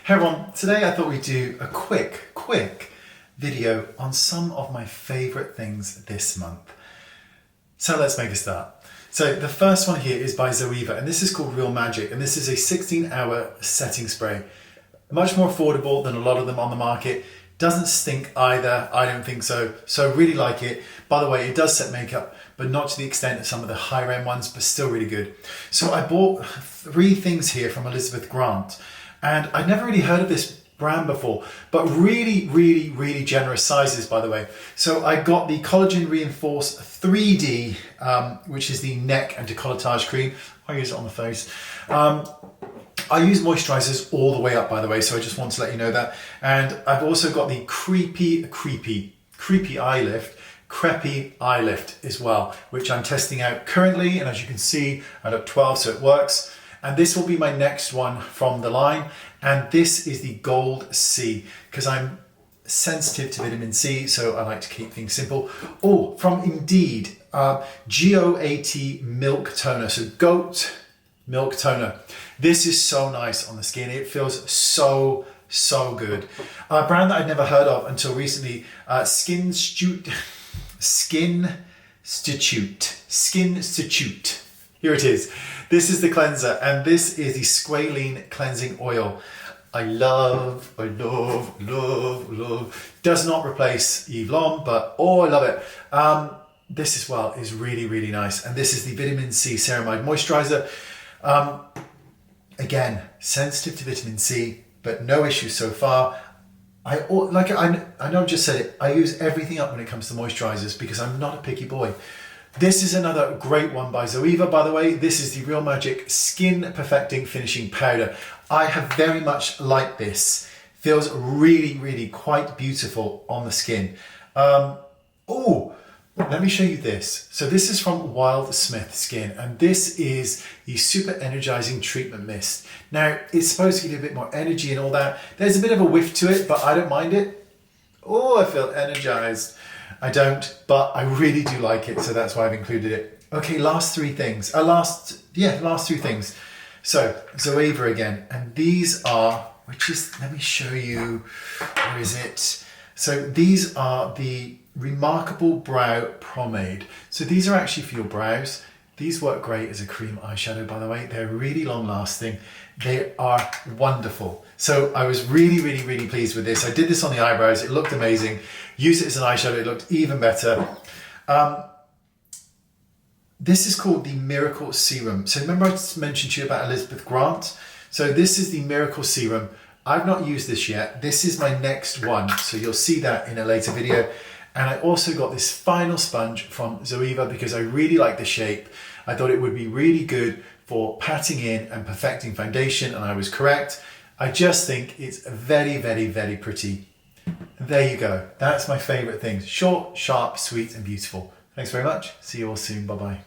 Hey everyone, today I thought we'd do a quick video on some of my favourite things this month. So let's make a start. So the first one here is by Zoeva, and this is called Real Magic, and this is a 16-hour setting spray. Much more affordable than a lot of them on the market. Doesn't stink either, I don't think so. So I really like it. By the way, it does set makeup, but not to the extent of some of the higher end ones, but still really good. So I bought 3 things here from Elizabeth Grant, and I'd never really heard of this brand before, but really generous sizes, by the way. So I got the Collagen Reinforced 3D, which is the neck and decolletage cream. I use it on the face. I use moisturizers all the way up, by the way, so I just want to let you know that. And I've also got the Creepy Eye Lift, Creepy Eye Lift as well, which I'm testing out currently. And as you can see, I'm at 12, so it works. And this will be my next one from the line. And this is the Gold C, because I'm sensitive to vitamin C, so I like to keep things simple. Oh, from Indeed, GOAT Milk Toner, so goat milk toner. This is so nice on the skin. It feels so good. A brand that I'd never heard of until recently, Skin Institute. Here it is. This is the cleanser, and this is the Squalene Cleansing Oil. I love. Does not replace Eve Lom, but oh, I love it. This as well is really nice. And this is the Vitamin C Ceramide Moisturizer. Again, sensitive to vitamin C, but no issues so far. I know I've just said it, I use everything up when it comes to moisturizers because I'm not a picky boy. This is another great one by Zoeva, by the way. This is the Real Magic Skin Perfecting Finishing Powder. I have very much liked this. Feels really quite beautiful on the skin. Let me show you this. So this is from Wild Smith Skin, and this is the Super Energizing Treatment Mist. Now, it's supposed to give you a bit more energy and all that. There's a bit of a whiff to it, but I don't mind it. Oh, I feel energized. I don't, but I really do like it, so that's why I've included it. Okay, last 3 things. Last 3 things. So, Zoeva again, and these are, let me show you, where is it? So these are the Remarkable Brow Pomade. So these are actually for your brows. These work great as a cream eyeshadow, by the way. They're really long lasting. They are wonderful. So I was really pleased with this. I did this on the eyebrows. It looked amazing. Used it as an eyeshadow. It looked even better. This is called the Miracle Serum. So remember I mentioned to you about Elizabeth Grant? So this is the Miracle Serum. I've not used this yet. This is my next one. So you'll see that in a later video. And I also got this final sponge from Zoeva because I really like the shape. I thought it would be really good for patting in and perfecting foundation, and I was correct. I just think it's very pretty. There you go. That's my favorite things. Short, sharp, sweet, and beautiful. Thanks very much. See you all soon. Bye-bye.